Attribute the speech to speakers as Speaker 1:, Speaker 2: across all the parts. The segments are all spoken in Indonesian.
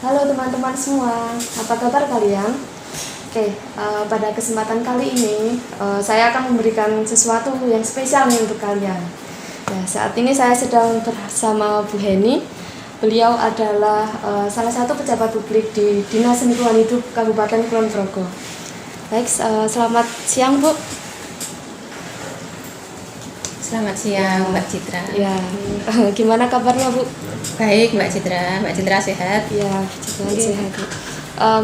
Speaker 1: Halo teman-teman semua, apa kabar kalian? Pada kesempatan kali ini saya akan memberikan sesuatu yang spesial nih untuk kalian. Ya, saat ini saya sedang bersama Bu Heni. Beliau adalah salah satu pejabat publik di Dinas Lingkungan Hidup Kabupaten Kulon Progo. Baik, selamat siang Bu.
Speaker 2: Selamat siang Mbak Citra.
Speaker 1: Ya, gimana kabarnya Bu?
Speaker 2: Baik Mbak Citra sehat?
Speaker 1: Ya, Citra sehat Bu.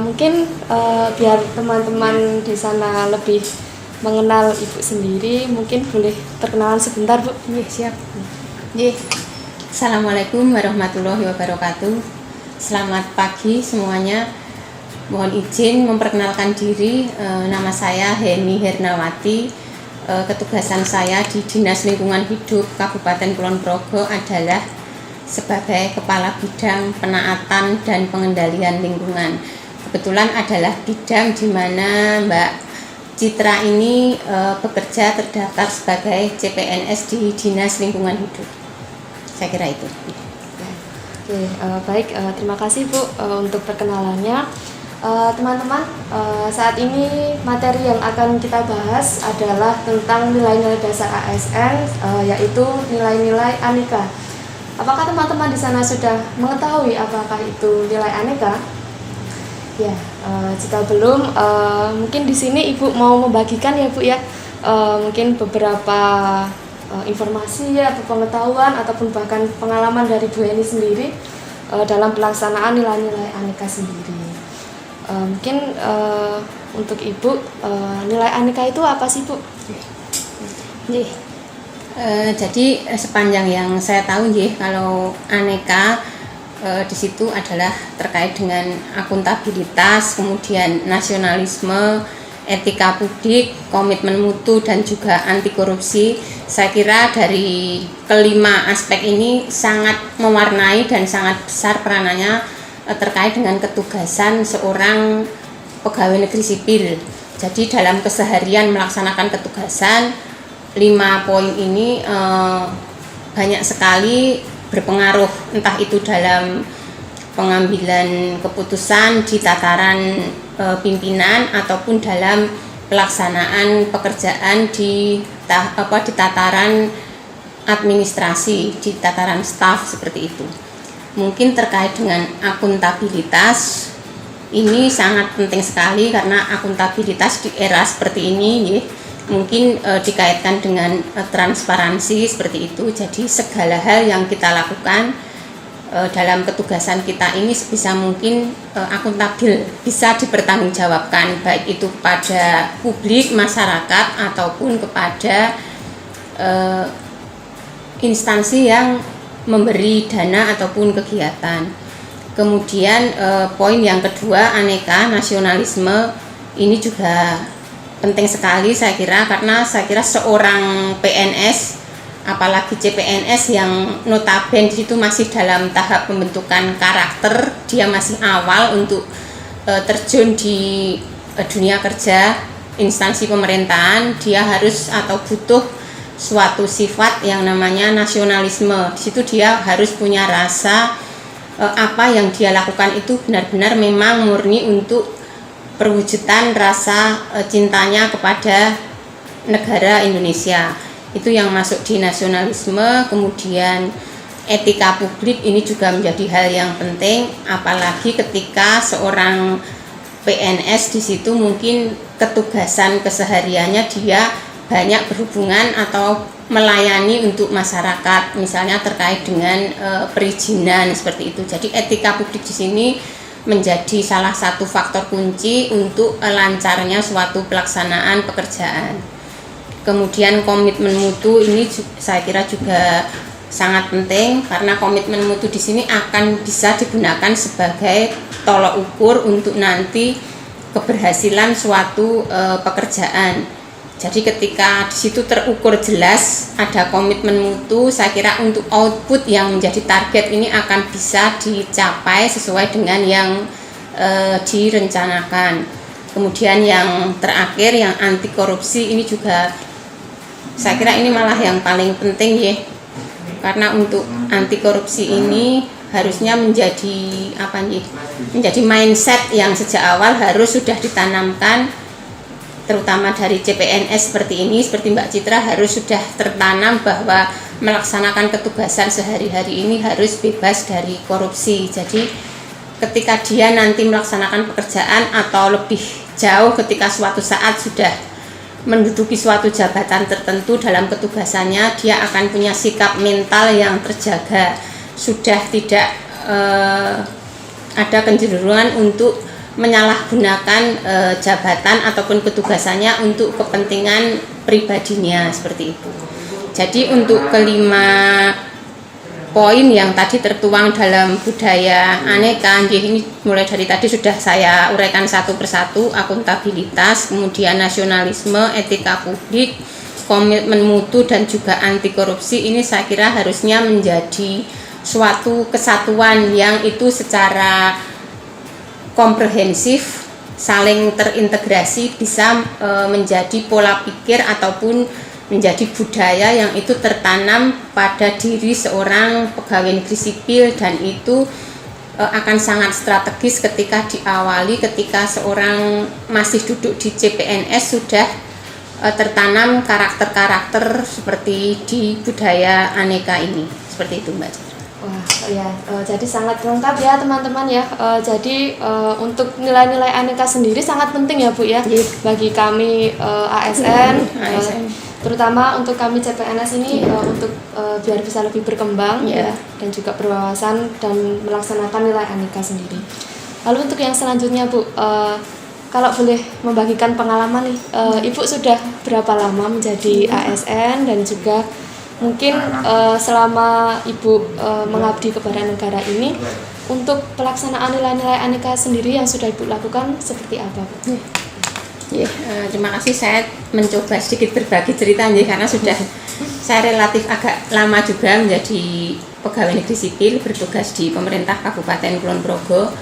Speaker 1: Mungkin biar teman-teman di sana lebih mengenal Ibu sendiri, mungkin boleh perkenalan sebentar Bu.
Speaker 2: Iya siap. Iya. Assalamualaikum warahmatullahi wabarakatuh. Selamat pagi semuanya. Mohon izin memperkenalkan diri. Nama saya Heni Hernawati. Ketugasan saya di Dinas Lingkungan Hidup Kabupaten Kulon Progo adalah sebagai Kepala Bidang Penaatan dan Pengendalian Lingkungan. Kebetulan adalah bidang di mana Mbak Citra ini bekerja terdaftar sebagai CPNS di Dinas Lingkungan Hidup. Saya kira itu.
Speaker 1: Baik, terima kasih Bu untuk perkenalannya. Teman-teman, saat ini materi yang akan kita bahas adalah tentang nilai-nilai dasar ASN, yaitu nilai-nilai aneka. Apakah teman-teman di sana sudah mengetahui apakah itu nilai aneka? Ya, jika belum, mungkin di sini Ibu mau membagikan ya Bu ya, mungkin beberapa informasi atau pengetahuan ataupun bahkan pengalaman dari Bu Heni sendiri dalam pelaksanaan nilai-nilai aneka sendiri. Mungkin untuk Ibu, nilai aneka itu apa sih Bu?
Speaker 2: Jadi sepanjang yang saya tahu kalau aneka di situ adalah terkait dengan akuntabilitas, kemudian nasionalisme, etika publik, komitmen mutu dan juga anti korupsi. Saya kira dari kelima aspek ini sangat mewarnai dan sangat besar peranannya terkait dengan ketugasan seorang pegawai negeri sipil. Jadi dalam keseharian melaksanakan ketugasan, 5 poin ini banyak sekali berpengaruh, entah itu dalam pengambilan keputusan di tataran pimpinan ataupun dalam pelaksanaan pekerjaan di tataran administrasi, di tataran staf seperti itu. Mungkin terkait dengan akuntabilitas ini sangat penting sekali, karena akuntabilitas di era seperti ini mungkin dikaitkan dengan transparansi seperti itu. Jadi segala hal yang kita lakukan dalam ketugasan kita ini sebisa mungkin akuntabel, bisa dipertanggungjawabkan, baik itu kepada publik, masyarakat ataupun kepada instansi yang memberi dana ataupun kegiatan. Kemudian poin yang kedua, aneka nasionalisme, ini juga penting sekali saya kira, karena saya kira seorang PNS, apalagi CPNS yang notabene di situ masih dalam tahap pembentukan karakter, dia masih awal untuk terjun di dunia kerja instansi pemerintahan, dia harus atau butuh suatu sifat yang namanya nasionalisme. Di situ dia harus punya rasa apa yang dia lakukan itu benar-benar memang murni untuk perwujudan rasa cintanya kepada negara Indonesia. Itu yang masuk di nasionalisme. Kemudian etika publik ini juga menjadi hal yang penting, apalagi ketika seorang PNS di situ mungkin ketugasan kesehariannya dia banyak berhubungan atau melayani untuk masyarakat, misalnya terkait dengan perizinan seperti itu. Jadi etika publik di sini menjadi salah satu faktor kunci untuk lancarnya suatu pelaksanaan pekerjaan. Kemudian komitmen mutu ini saya kira juga sangat penting, karena komitmen mutu di sini akan bisa digunakan sebagai tolok ukur untuk nanti keberhasilan suatu pekerjaan. Jadi ketika di situ terukur jelas ada komitmen mutu, saya kira untuk output yang menjadi target ini akan bisa dicapai sesuai dengan yang direncanakan. Kemudian yang terakhir, yang anti korupsi, ini juga saya kira ini malah yang paling penting karena untuk anti korupsi ini harusnya menjadi apa nih? Menjadi mindset yang sejak awal harus sudah ditanamkan, terutama dari CPNS seperti ini, seperti Mbak Citra, harus sudah tertanam bahwa melaksanakan ketugasan sehari-hari ini harus bebas dari korupsi. Jadi ketika dia nanti melaksanakan pekerjaan atau lebih jauh ketika suatu saat sudah menduduki suatu jabatan tertentu dalam ketugasannya, dia akan punya sikap mental yang terjaga, sudah tidak ada kecenderungan untuk menyalahgunakan jabatan ataupun ketugasannya untuk kepentingan pribadinya, seperti itu. Jadi untuk kelima poin yang tadi tertuang dalam budaya aneka, ini mulai dari tadi sudah saya uraikan satu persatu: akuntabilitas, kemudian nasionalisme, etika publik, komitmen mutu, dan juga anti korupsi. Ini saya kira harusnya menjadi suatu kesatuan yang itu secara komprehensif, saling terintegrasi, bisa menjadi pola pikir ataupun menjadi budaya yang itu tertanam pada diri seorang pegawai negeri sipil, dan itu akan sangat strategis ketika diawali, ketika seorang masih duduk di CPNS sudah tertanam karakter-karakter seperti di budaya aneka ini, seperti itu Mbak Citra.
Speaker 1: Wah ya, jadi sangat lengkap ya teman-teman ya. Jadi untuk nilai-nilai aneka sendiri sangat penting ya Bu ya, bagi kami ASN, terutama untuk kami CPNS ini untuk biar bisa lebih berkembang ya, dan juga berwawasan dan melaksanakan nilai aneka sendiri. Lalu untuk yang selanjutnya Bu, kalau boleh membagikan pengalaman nih, Ibu sudah berapa lama menjadi ASN, dan juga mungkin selama Ibu mengabdi kepada negara ini, untuk pelaksanaan nilai-nilai aneka sendiri yang sudah Ibu lakukan seperti apa Bu?
Speaker 2: Terima kasih. Saya mencoba sedikit berbagi cerita nih, karena sudah saya relatif agak lama juga menjadi pegawai negeri sipil bertugas di pemerintah Kabupaten Kulon Progo.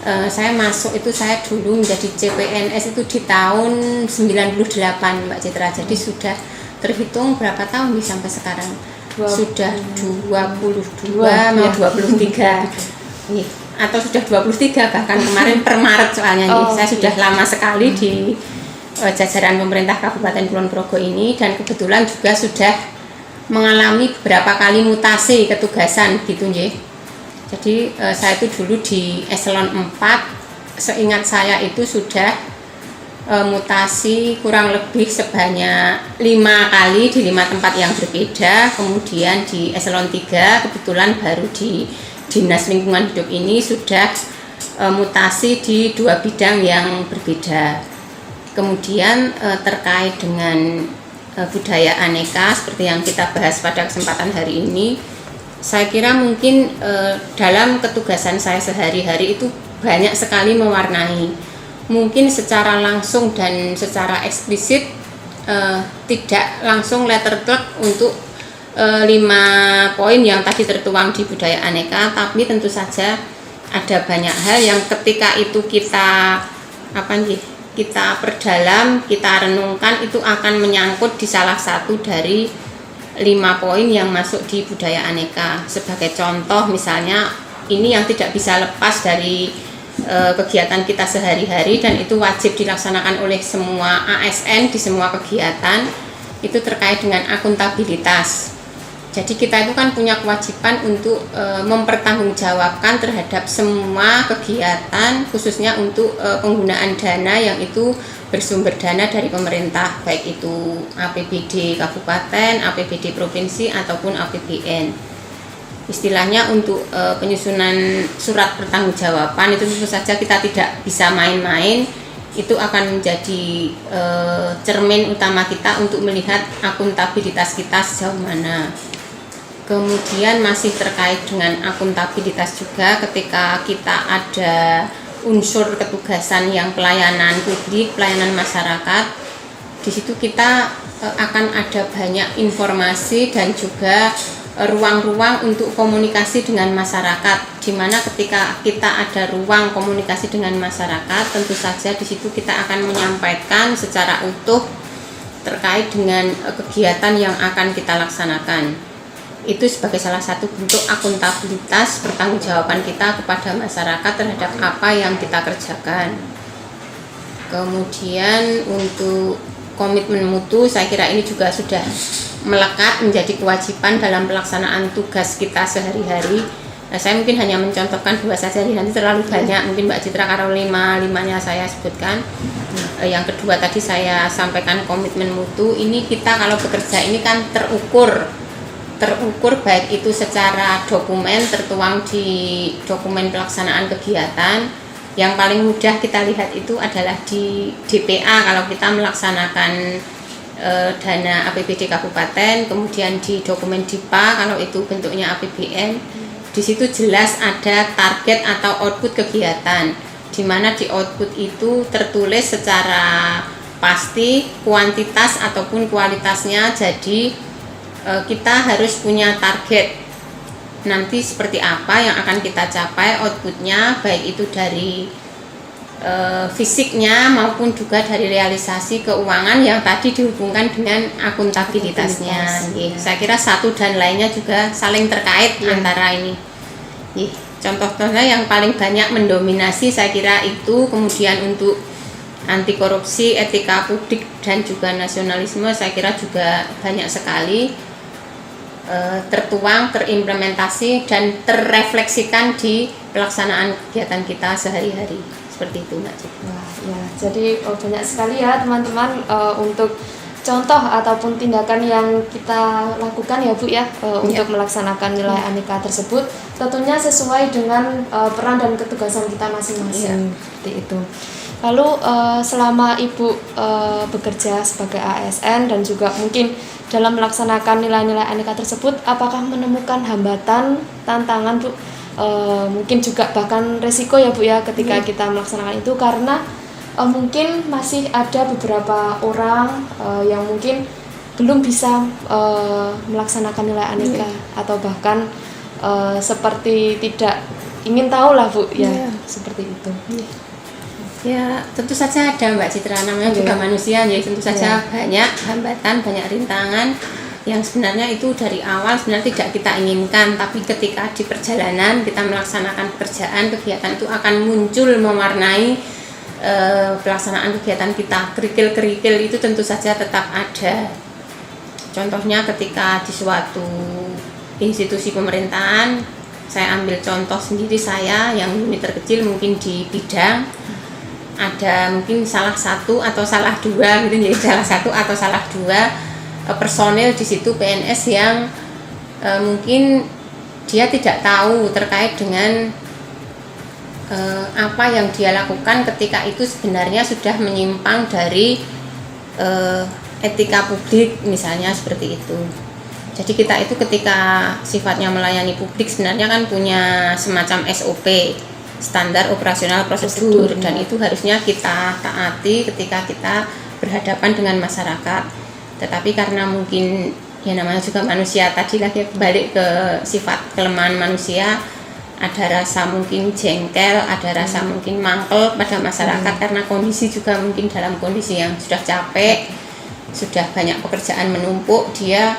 Speaker 2: Saya masuk itu, saya dulu menjadi CPNS itu di tahun 98 Mbak Citra. Jadi sudah terhitung berapa tahun nih sampai sekarang? Sudah 22 mau 23 nih, atau sudah 23 bahkan kemarin per Maret soalnya nih. Saya sudah lama sekali di jajaran pemerintah Kabupaten Kulon Progo ini, dan kebetulan juga sudah mengalami beberapa kali mutasi ketugasan gitu nggih. Jadi saya itu dulu di eselon 4, seingat saya itu sudah mutasi kurang lebih sebanyak 5 kali di 5 tempat yang berbeda. Kemudian di eselon 3 kebetulan baru di Dinas Lingkungan Hidup ini sudah mutasi di 2 bidang yang berbeda. Kemudian terkait dengan budaya aneka seperti yang kita bahas pada kesempatan hari ini, saya kira mungkin dalam ketugasan saya sehari-hari itu banyak sekali mewarnai. Mungkin secara langsung dan secara eksplisit tidak langsung letter plug untuk 5 poin yang tadi tertuang di budaya aneka, tapi tentu saja ada banyak hal yang ketika itu kita kita perdalam, kita renungkan, itu akan menyangkut di salah satu dari 5 poin yang masuk di budaya aneka. Sebagai contoh misalnya, ini yang tidak bisa lepas dari kegiatan kita sehari-hari, dan itu wajib dilaksanakan oleh semua ASN di semua kegiatan, itu terkait dengan akuntabilitas. Jadi kita itu kan punya kewajiban untuk mempertanggungjawabkan terhadap semua kegiatan, khususnya untuk penggunaan dana yang itu bersumber dana dari pemerintah, baik itu APBD kabupaten, APBD provinsi, ataupun APBN. Istilahnya untuk penyusunan surat pertanggungjawaban itu tentu saja kita tidak bisa main-main. Itu akan menjadi cermin utama kita untuk melihat akuntabilitas kita sejauh mana. Kemudian masih terkait dengan akuntabilitas juga, ketika kita ada unsur ketugasan yang pelayanan publik, pelayanan masyarakat, di situ kita akan ada banyak informasi dan juga ruang-ruang untuk komunikasi dengan masyarakat, di mana ketika kita ada ruang komunikasi dengan masyarakat, tentu saja di situ kita akan menyampaikan secara utuh terkait dengan kegiatan yang akan kita laksanakan. itu sebagai salah satu bentuk akuntabilitas pertanggungjawaban kita kepada masyarakat terhadap apa yang kita kerjakan. Kemudian untuk komitmen mutu, saya kira ini juga sudah melekat menjadi kewajiban dalam pelaksanaan tugas kita sehari-hari. Nah, saya mungkin hanya mencontohkan 2 saja, nanti terlalu banyak, mungkin Mbak Citra kalau 5-nya saya sebutkan. Yang kedua tadi saya sampaikan komitmen mutu, ini kita kalau bekerja ini kan terukur baik itu secara dokumen tertuang di dokumen pelaksanaan kegiatan. Yang paling mudah kita lihat itu adalah di DPA kalau kita melaksanakan dana APBD kabupaten, kemudian di dokumen DIPA kalau itu bentuknya APBN. Di situ jelas ada target atau output kegiatan, di mana di output itu tertulis secara pasti kuantitas ataupun kualitasnya. Jadi kita harus punya target nanti seperti apa yang akan kita capai outputnya, baik itu dari fisiknya maupun juga dari realisasi keuangan yang tadi dihubungkan dengan akuntabilitasnya. Saya kira satu dan lainnya juga saling terkait antara ini. Contoh-contohnya yang paling banyak mendominasi saya kira itu, kemudian untuk anti korupsi, etika publik dan juga nasionalisme saya kira juga banyak sekali tertuang, terimplementasi dan terrefleksikan di pelaksanaan kegiatan kita sehari-hari. Seperti itu Mbak Citra.
Speaker 1: Wah, ya, jadi banyak sekali ya teman-teman untuk contoh ataupun tindakan yang kita lakukan ya Bu ya untuk melaksanakan nilai aneka tersebut, tentunya sesuai dengan peran dan ketugasan kita masing-masing. Seperti itu. Lalu selama Ibu bekerja sebagai ASN dan juga mungkin dalam melaksanakan nilai-nilai aneka tersebut, apakah menemukan hambatan, tantangan Bu? Mungkin juga bahkan resiko ya Bu ya ketika kita melaksanakan itu, karena mungkin masih ada beberapa orang yang mungkin belum bisa melaksanakan nilai aneka atau bahkan seperti tidak ingin tahu lah Bu ya, Seperti itu.
Speaker 2: Ya tentu saja ada Mbak Citra, namanya juga manusia ya, tentu saja banyak hambatan, banyak rintangan yang sebenarnya itu dari awal sebenarnya tidak kita inginkan, tapi ketika di perjalanan kita melaksanakan pekerjaan, kegiatan itu akan muncul mewarnai pelaksanaan kegiatan kita. Kerikil-kerikil itu tentu saja tetap ada. Contohnya ketika di suatu institusi pemerintahan, saya ambil contoh sendiri saya yang unit terkecil mungkin di bidang, ada mungkin salah satu atau salah dua gitu, jadi salah satu atau salah dua personel di situ PNS yang mungkin dia tidak tahu terkait dengan apa yang dia lakukan ketika itu sebenarnya sudah menyimpang dari etika publik misalnya, seperti itu. Jadi kita itu ketika sifatnya melayani publik sebenarnya kan punya semacam SOP, standar operasional prosedur, dan itu harusnya kita taati ketika kita berhadapan dengan masyarakat. Tetapi karena mungkin ya namanya juga manusia, tadi lagi balik ke sifat kelemahan manusia, ada rasa mungkin jengkel, ada rasa mungkin mangkel pada masyarakat karena kondisi juga mungkin dalam kondisi yang sudah capek, sudah banyak pekerjaan menumpuk, dia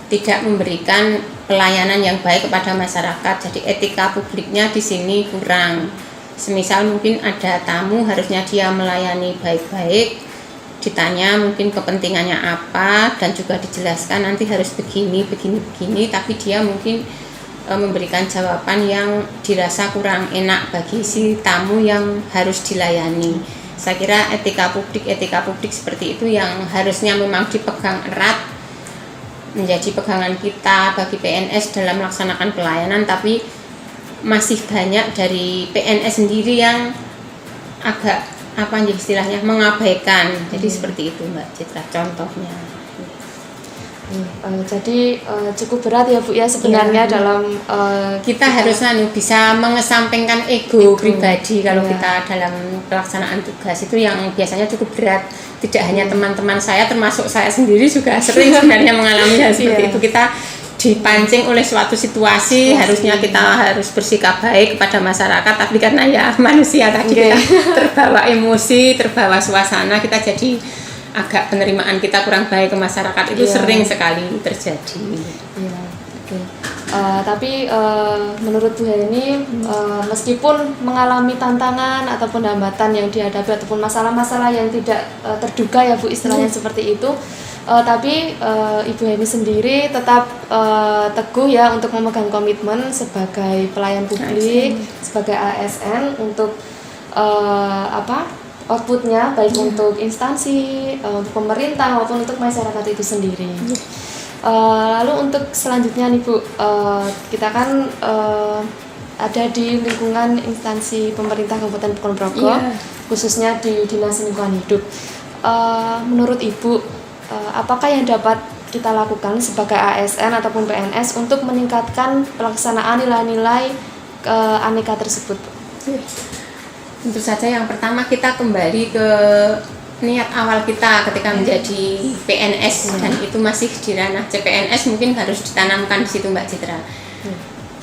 Speaker 2: tidak memberikan pelayanan yang baik kepada masyarakat. Jadi etika publiknya di sini kurang. Semisal mungkin ada tamu, harusnya dia melayani baik-baik, ditanya mungkin kepentingannya apa dan juga dijelaskan nanti harus begini, tapi dia mungkin memberikan jawaban yang dirasa kurang enak bagi si tamu yang harus dilayani. Saya kira etika publik seperti itu yang harusnya memang dipegang erat, menjadi pegangan kita bagi PNS dalam melaksanakan pelayanan, tapi masih banyak dari PNS sendiri yang agak istilahnya mengabaikan. Jadi seperti itu Mbak Citra contohnya.
Speaker 1: Jadi cukup berat ya Bu ya sebenarnya dalam
Speaker 2: kita harus bisa mengesampingkan ego pribadi kalau kita dalam pelaksanaan tugas itu yang biasanya cukup berat. Tidak hanya teman-teman saya, termasuk saya sendiri juga sering sebenarnya mengalami hal seperti itu. Kita dipancing oleh suatu situasi, harusnya kita harus bersikap baik kepada masyarakat, tapi karena ya manusia tadi kita terbawa emosi, terbawa suasana, kita jadi agak penerimaan kita kurang baik ke masyarakat itu sering sekali terjadi.
Speaker 1: Tapi menurut Bu Heni, meskipun mengalami tantangan ataupun hambatan yang dihadapi ataupun masalah-masalah yang tidak terduga ya Bu, istilahnya seperti itu, tapi Ibu Heni sendiri tetap teguh ya untuk memegang komitmen sebagai pelayan publik, sebagai ASN untuk outputnya baik untuk instansi, untuk pemerintah maupun untuk masyarakat itu sendiri. Lalu untuk selanjutnya nih Bu, kita kan ada di lingkungan instansi pemerintah Kabupaten Ponorogo, khususnya di Dinas Lingkungan Hidup. Menurut Ibu, apakah yang dapat kita lakukan sebagai ASN ataupun PNS untuk meningkatkan pelaksanaan nilai-nilai aneka tersebut?
Speaker 2: Tentu saja yang pertama kita kembali ke niat awal kita ketika menjadi PNS, dan itu masih di ranah CPNS, mungkin harus ditanamkan di situ Mbak Citra.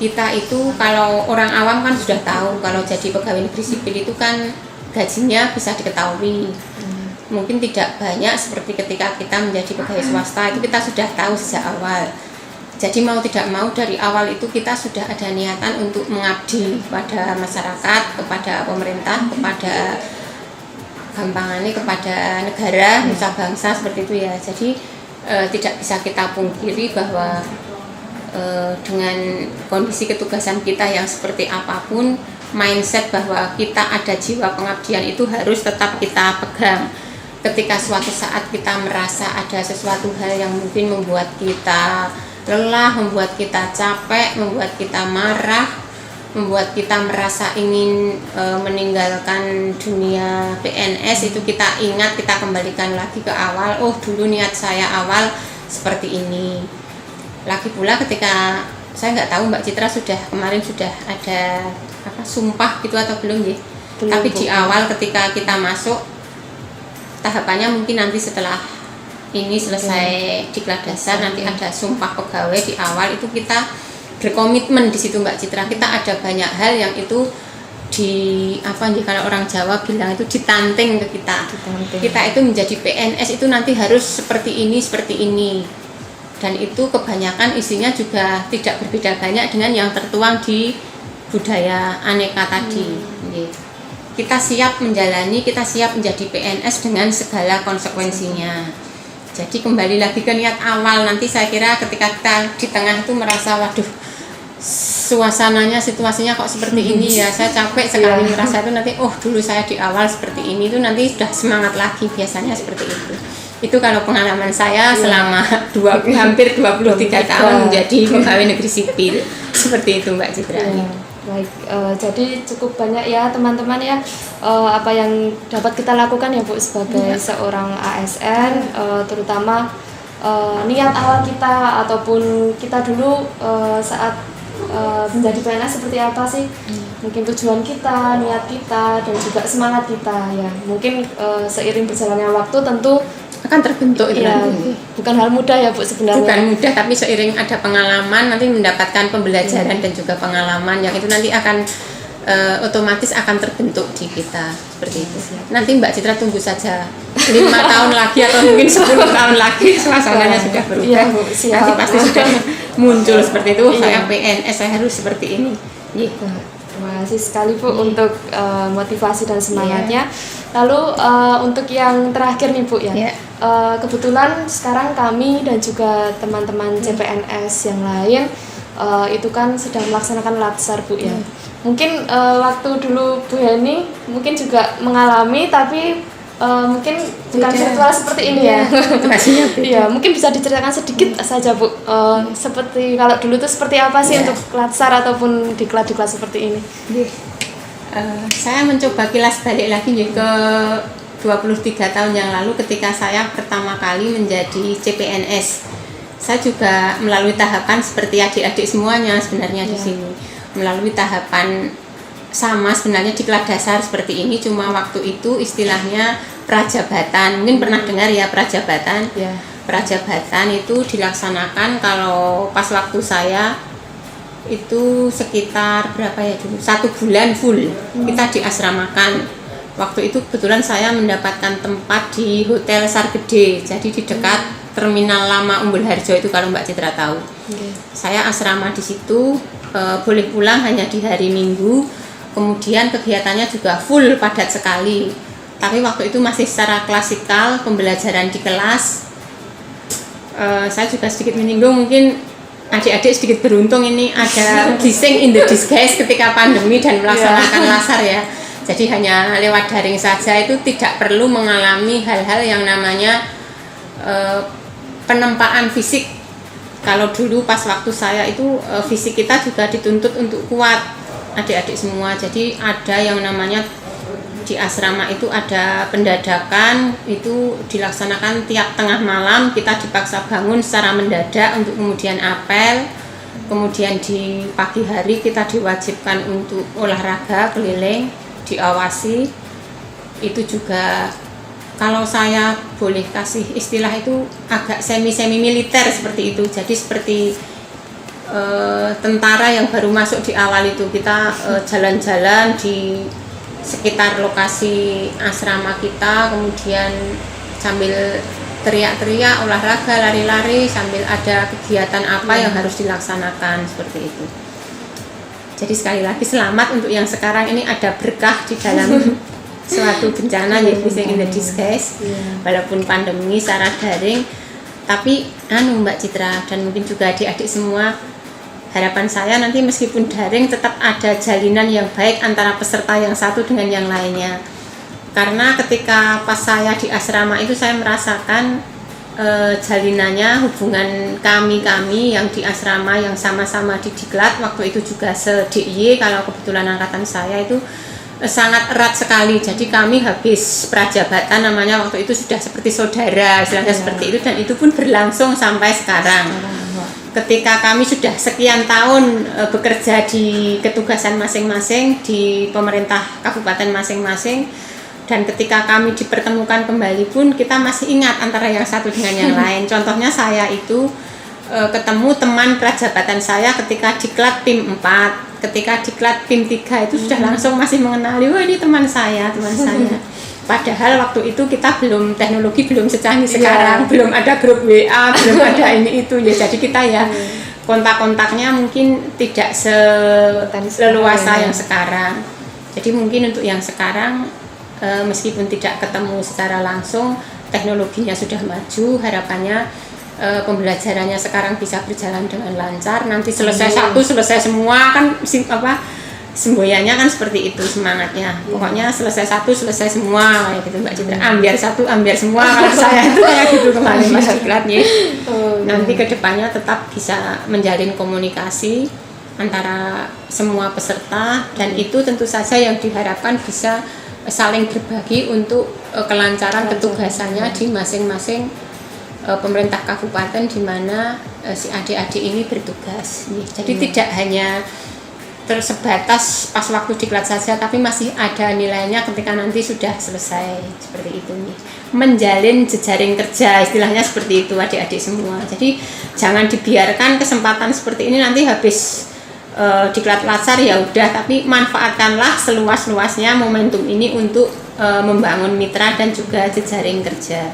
Speaker 2: Kita itu kalau orang awam kan sudah tahu kalau jadi pegawai negeri sipil itu kan gajinya bisa diketahui. Mungkin tidak banyak seperti ketika kita menjadi pegawai swasta, itu kita sudah tahu sejak awal. Jadi mau tidak mau dari awal itu kita sudah ada niatan untuk mengabdi kepada masyarakat, kepada pemerintah, kepada gampangannya kepada negara, nusa bangsa, seperti itu ya. Jadi tidak bisa kita pungkiri bahwa dengan kondisi ketugasan kita yang seperti apapun, mindset bahwa kita ada jiwa pengabdian itu harus tetap kita pegang. Ketika suatu saat kita merasa ada sesuatu hal yang mungkin membuat kita lelah, membuat kita capek, membuat kita marah, membuat kita merasa ingin meninggalkan dunia PNS, itu kita ingat, kita kembalikan lagi ke awal. Oh, dulu niat saya awal seperti ini. Lagi pula ketika saya nggak tahu Mbak Citra kemarin sudah ada sumpah gitu atau belum ya? Tapi di awal ketika kita masuk, tahapannya mungkin nanti setelah ini selesai diklat dasar, nanti ada sumpah pegawai di awal, itu kita berkomitmen di situ Mbak Citra. Kita ada banyak hal yang itu kalau orang Jawa bilang itu ditanting ke kita. Kita itu menjadi PNS itu nanti harus seperti ini. Dan itu kebanyakan isinya juga tidak berbeda banyak dengan yang tertuang di budaya aneka tadi. Kita siap menjalani, kita siap menjadi PNS dengan segala konsekuensinya. Jadi kembali lagi ke niat awal. Nanti saya kira ketika kita di tengah itu merasa waduh, suasananya, situasinya kok seperti ini ya, saya capek sekali merasa itu, nanti dulu saya di awal seperti ini, itu nanti sudah semangat lagi, biasanya seperti itu. Itu kalau pengalaman saya selama hampir 23 tahun menjadi pegawai negeri sipil. Seperti itu Mbak Citra.
Speaker 1: Baik, jadi cukup banyak ya teman-teman ya apa yang dapat kita lakukan ya Bu sebagai seorang ASN, terutama niat awal kita ataupun kita dulu saat menjadi PNS seperti apa sih, mungkin tujuan kita, niat kita, dan juga semangat kita ya. Mungkin seiring berjalannya waktu tentu
Speaker 2: akan terbentuk itu
Speaker 1: ya,
Speaker 2: nanti.
Speaker 1: Bukan hal mudah ya Bu sebenarnya.
Speaker 2: Bukan mudah, tapi seiring ada pengalaman nanti mendapatkan pembelajaran dan juga pengalaman yang itu nanti akan otomatis akan terbentuk di kita seperti itu. Nanti Mbak Citra tunggu saja 5 tahun lagi atau mungkin 10 tahun lagi suasananya sudah berubah. Nanti pasti sudah muncul seperti itu. Saya PNS, saya harus seperti ini.
Speaker 1: Terima kasih sekali Bu untuk motivasi dan semangatnya. Lalu untuk yang terakhir nih Bu ya, kebetulan sekarang kami dan juga teman-teman CPNS yang lain itu kan sedang melaksanakan latsar Bu ya. Mungkin waktu dulu Bu Heni mungkin juga mengalami, tapi mungkin bukan virtual seperti ini ya. Iya, mungkin bisa diceritakan sedikit saja Bu, seperti kalau dulu itu seperti apa sih untuk latsar ataupun diklat-diklat seperti ini.
Speaker 2: Saya mencoba kilas balik lagi ke 23 tahun yang lalu ketika saya pertama kali menjadi CPNS. Saya juga melalui tahapan seperti adik-adik semuanya sebenarnya di sini. Melalui tahapan sama sebenarnya diklat dasar seperti ini, cuma waktu itu istilahnya prajabatan. Mungkin pernah dengar ya prajabatan. Prajabatan itu dilaksanakan kalau pas waktu saya itu sekitar berapa ya dulu, 1 bulan full kita diasramakan. Waktu itu kebetulan saya mendapatkan tempat di Hotel Sargede, jadi di dekat Terminal Lama Umbul Harjo itu kalau Mbak Citra tahu. Saya asrama di situ, boleh pulang hanya di hari Minggu. Kemudian kegiatannya juga full padat sekali. Tapi waktu itu masih secara klasikal, pembelajaran di kelas. Saya juga sedikit menyinggung, mungkin adik-adik sedikit beruntung ini ada blessing in the disguise ketika pandemi dan melaksanakan lasar ya. Jadi hanya lewat daring saja, itu tidak perlu mengalami hal-hal yang namanya penempaan fisik. Kalau dulu pas waktu saya itu fisik kita juga dituntut untuk kuat, adik-adik semua. Jadi ada yang namanya di asrama itu ada pendadakan, itu dilaksanakan tiap tengah malam, kita dipaksa bangun secara mendadak untuk kemudian apel. Kemudian di pagi hari kita diwajibkan untuk olahraga keliling, diawasi. Itu juga kalau saya boleh kasih istilah itu agak semi militer seperti itu. Jadi seperti tentara yang baru masuk di awal itu, kita jalan-jalan di sekitar lokasi asrama kita, kemudian sambil teriak-teriak, olahraga, lari-lari, sambil ada kegiatan apa yang harus dilaksanakan seperti itu. Jadi sekali lagi selamat untuk yang sekarang ini ada berkah di dalam suatu bencana, yaitu blessing in the disguise. Walaupun pandemi secara daring, tapi Mbak Citra dan mungkin juga adik-adik semua, harapan saya nanti meskipun daring tetap ada jalinan yang baik antara peserta yang satu dengan yang lainnya. Karena ketika pas saya di asrama itu saya merasakan jalinannya, hubungan kami yang di asrama yang sama-sama di Diklat, waktu itu juga se-DIY, kalau kebetulan angkatan saya itu sangat erat sekali. Jadi kami habis prajabatan namanya waktu itu sudah seperti saudara, istilahnya seperti itu, dan itu pun berlangsung sampai sekarang. Ketika kami sudah sekian tahun bekerja di ketugasan masing-masing di pemerintah kabupaten masing-masing, dan ketika kami dipertemukan kembali pun kita masih ingat antara yang satu dengan yang lain. Contohnya saya itu ketemu teman prajabatan saya ketika Diklat tim 4, ketika Diklat tim 3 itu sudah langsung masih mengenali, wah ini teman saya. Padahal waktu itu kita teknologi belum secanggih sekarang, belum ada grup WA, belum ada ini itu ya. Jadi kita ya kontak-kontaknya mungkin tidak seleluasa yang sekarang. Jadi mungkin untuk yang sekarang meskipun tidak ketemu secara langsung, teknologinya sudah maju, harapannya pembelajarannya sekarang bisa berjalan dengan lancar. Nanti selesai satu, selesai semua, kan semboyannya kan seperti itu semangatnya. Pokoknya selesai satu, selesai semua kayak gitu Mbak Citra. Ambiar satu, ambiar semua. Kalau saya itu kayak gitu kemarin Mas Diklatnya. Nanti kedepannya tetap bisa menjalin komunikasi antara semua peserta, dan itu tentu saja yang diharapkan bisa saling berbagi untuk kelancaran petugasannya di masing-masing pemerintah kabupaten di mana si adik-adik ini bertugas. Jadi tidak hanya tersebatas pas waktu Diklat saja, tapi masih ada nilainya ketika nanti sudah selesai seperti itu nih. Menjalin jejaring kerja, istilahnya seperti itu adik-adik semua. Jadi jangan dibiarkan kesempatan seperti ini nanti habis Diklat lasar ya udah, tapi manfaatkanlah seluas-luasnya momentum ini untuk membangun mitra dan juga jejaring kerja.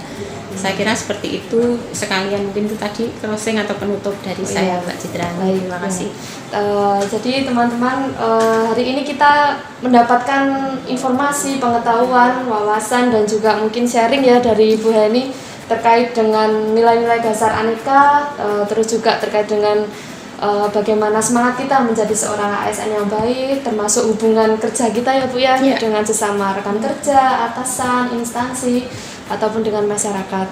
Speaker 2: Saya kira seperti itu. Sekalian mungkin itu tadi closing atau penutup dari saya Mbak Citra. Terima kasih.
Speaker 1: Jadi teman-teman, hari ini kita mendapatkan informasi, pengetahuan, wawasan, dan juga mungkin sharing ya dari Ibu Heni terkait dengan nilai-nilai dasar aneka, terus juga terkait dengan bagaimana semangat kita menjadi seorang ASN yang baik, termasuk hubungan kerja kita ya Bu ya, dengan sesama rekan kerja, atasan, instansi, ataupun dengan masyarakat.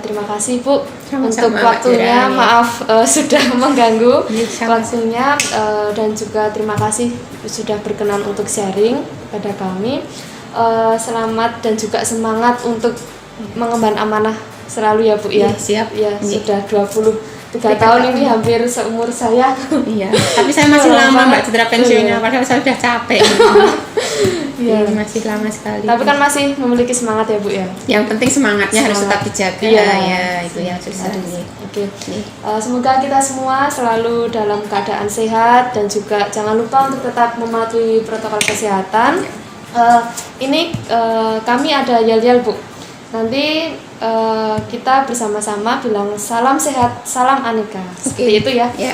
Speaker 1: Terima kasih Bu untuk waktunya. Maaf sudah mengganggu waktunya, dan juga terima kasih sudah berkenan untuk sharing pada kami. Selamat dan juga semangat untuk mengemban amanah selalu ya Bu ya.
Speaker 2: Siap.
Speaker 1: Ya, sudah 23 tahun ini hampir seumur saya.
Speaker 2: Iya. Tapi saya masih lama Mbak Citra pensiunnya, padahal saya sudah capek. Iya, masih lama sekali.
Speaker 1: Tapi kan masih memiliki semangat ya Bu ya.
Speaker 2: Yang penting semangatnya harus tetap dijaga. Ya, itu yang susah.
Speaker 1: Oke. Semoga kita semua selalu dalam keadaan sehat, dan juga jangan lupa untuk tetap mematuhi protokol kesehatan. Ini kami ada yel-yel Bu. Nanti kita bersama-sama bilang salam sehat, salam aneka. Seperti itu ya.
Speaker 2: Ya.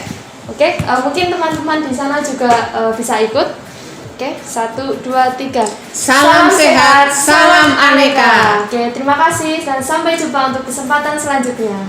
Speaker 1: Oke, mungkin teman-teman di sana juga bisa ikut. Oke, 1, 2, 3.
Speaker 2: Salam sehat, salam aneka.
Speaker 1: Oke, terima kasih dan sampai jumpa untuk kesempatan selanjutnya.